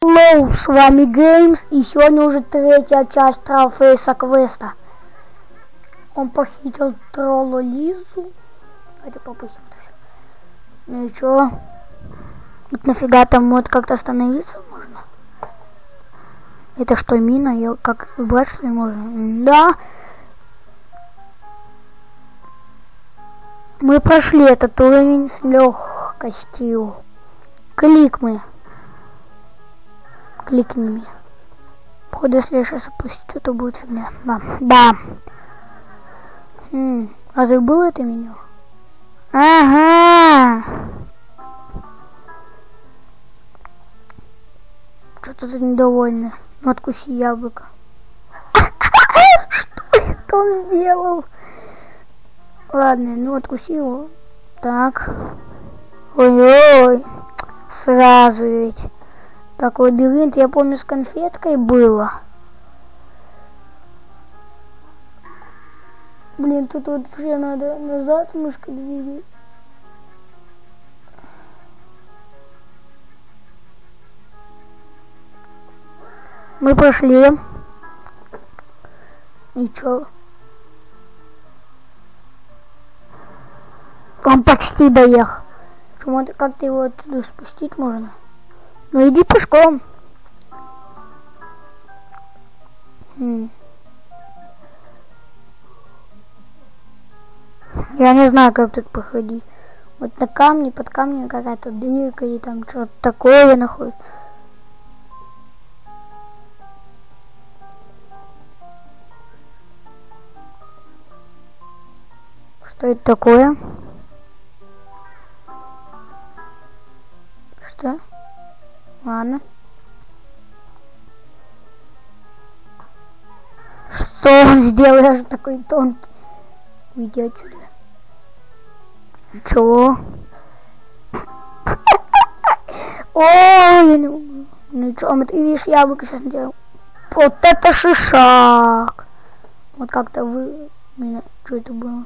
Hello, с вами Геймс, и сегодня уже третья часть Trollface квеста. Он похитил троллу Лизу. Давайте попустим это все. Ну и чё? Вот нафига там вот как-то остановиться можно? Это что, мина? Я как убрать, что ли, можно? Да. Мы прошли этот уровень с легкостью. Кликни меня. Походу, если я сейчас опустю, то будет фигня. Да. Разве было это меню? Ага. Что-то тут недовольны. Ну, откуси яблоко. Что это он сделал? Ладно, ну откуси его. Так. Ой-ой. Сразу ведь. Так, лабиринт, я помню, с конфеткой было. Блин, тут вот вообще надо назад мышкой двигать. Мы прошли. И чё? Он почти доехал. Как-то его оттуда спустить можно? Ну иди пешком. Я не знаю, как тут проходить. Вот на камне, под камнем какая-то дырка и там что-то такое находится. Что это такое? Что? Ладно. Что он сделал? Я же такой тонкий. Уйди отсюда. Чего? Ой, ну что, ты видишь, яблоко сейчас делал. Вот это шишак. Вот как-то вы... Что это было?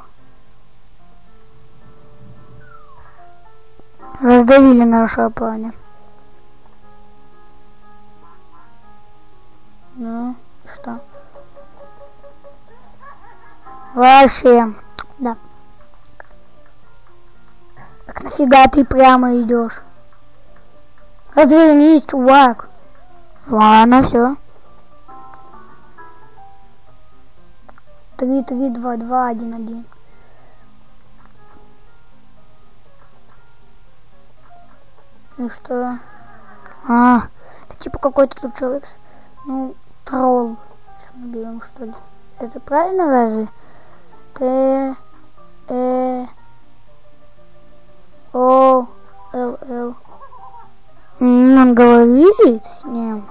Раздавили нашего парня. Ну, и что? Вообще, да. Так нафига ты прямо идешь? Развернись, чувак. Ладно, все. 3, 3, 2, 2, 1, 1. И что? Это типа какой-то тут человек. Ну, тролл. Сейчас наберем, что ли. Это правильно разве? Т-О-Л-Л. Он говорит с ним.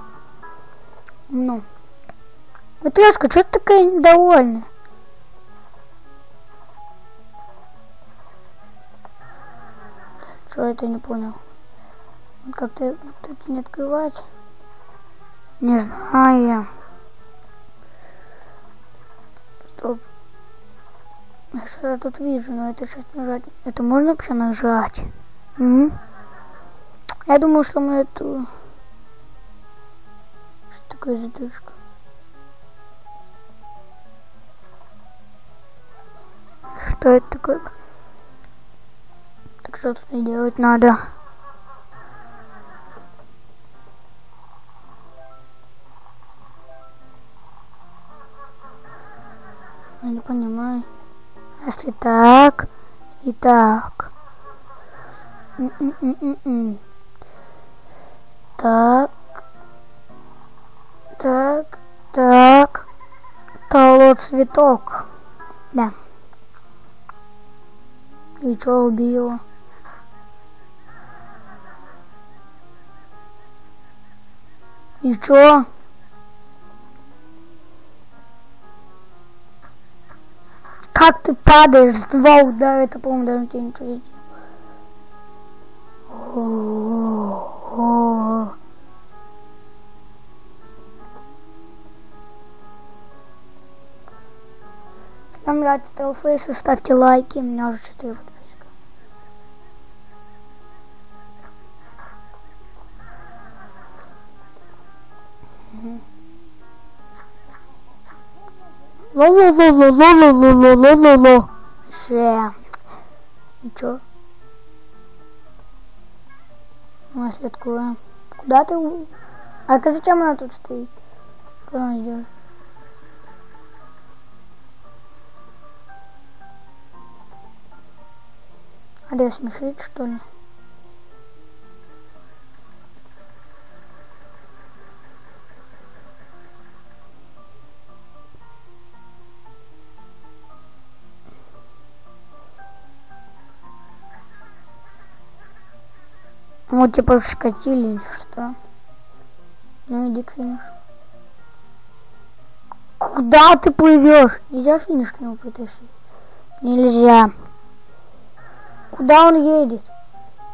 Ну. Матрёшка, что ты такая недовольная? Что это, не понял? Как-то вот это не открывать? Не знаю. Стоп. Я что-то тут вижу, но это сейчас нажать. Это можно вообще нажать? Я думаю, что мы эту... Что такое задушка? Что это такое? Так что тут делать надо? Я не понимаю. Если так и так. Так. Цветок. Да. И чё убила? И чё? Как ты падаешь с 2 удара? Это, по-моему, даже тебе ничего не делает. Если вам нравится Trollface, ставьте лайки. У меня уже 4 подписчика. Ло-ло-ло-ло-ло-ло-ло-ло-ло-ло. Ничего. Мы слідкуємо. Куда ты? А зачем она тут стоит? Что она делает? А да смешит, что ли? Ну, типа шкатили или что? Ну, иди к финишу. Куда ты плывешь? Нельзя финиш к нему притащить? Нельзя. Куда он едет?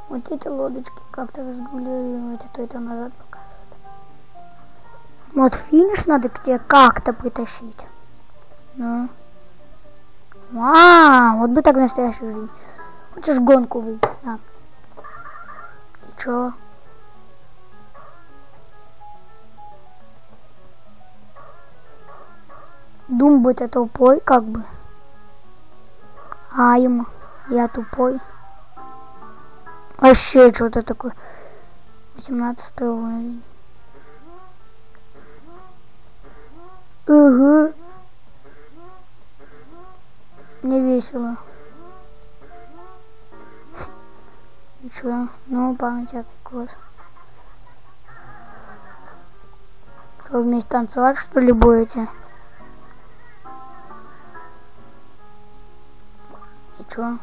Вот эти лодочки как-то разгуливают, и то это назад показывают. Вот финиш надо к тебе как-то притащить. Ну. Вот бы так настоящую жизнь. Хочешь гонку выиграть? Да. И чё? Думать это тупой, как бы. Ему. Я тупой. Вообще что-то такое. 18 уровень. Угу. Мне весело. И чё? Ну, память класс. Что, вместе танцевать, что ли, будете? И чё?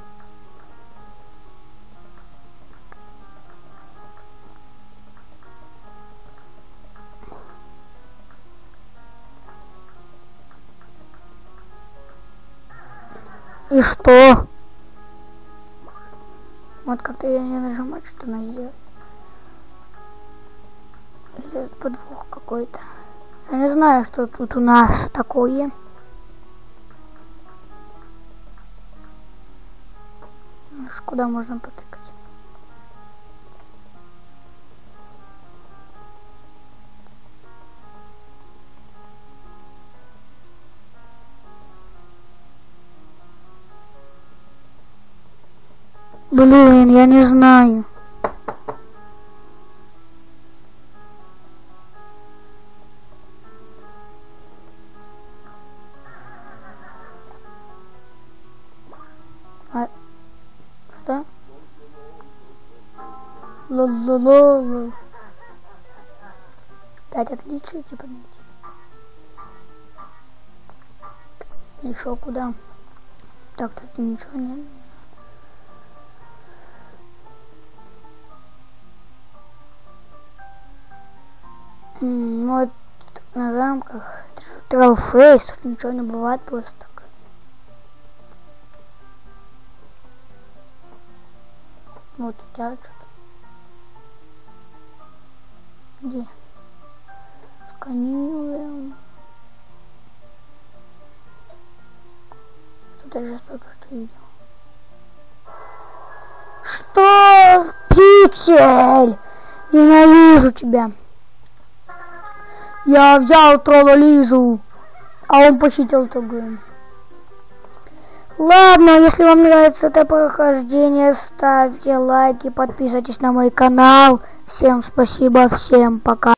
И что? Вот как-то я не нажимать, что надо делать. Или подвох какой-то. Я не знаю, что тут у нас такое. Куда можно потыкать? Блин, я не знаю. Что? Лол. 5 отличий, типа найти. Еще куда? Так, тут ничего нет. Вот на замках Троллфейс, тут ничего не бывает просто так. Вот у тебя что-то. Где? Сканируем. Что-то я только что видел. Что? Пиксель! Ненавижу тебя. Я взял троллолизу, а он похитил ТГ. Ладно, если вам нравится это прохождение, ставьте лайки, подписывайтесь на мой канал. Всем спасибо, всем пока.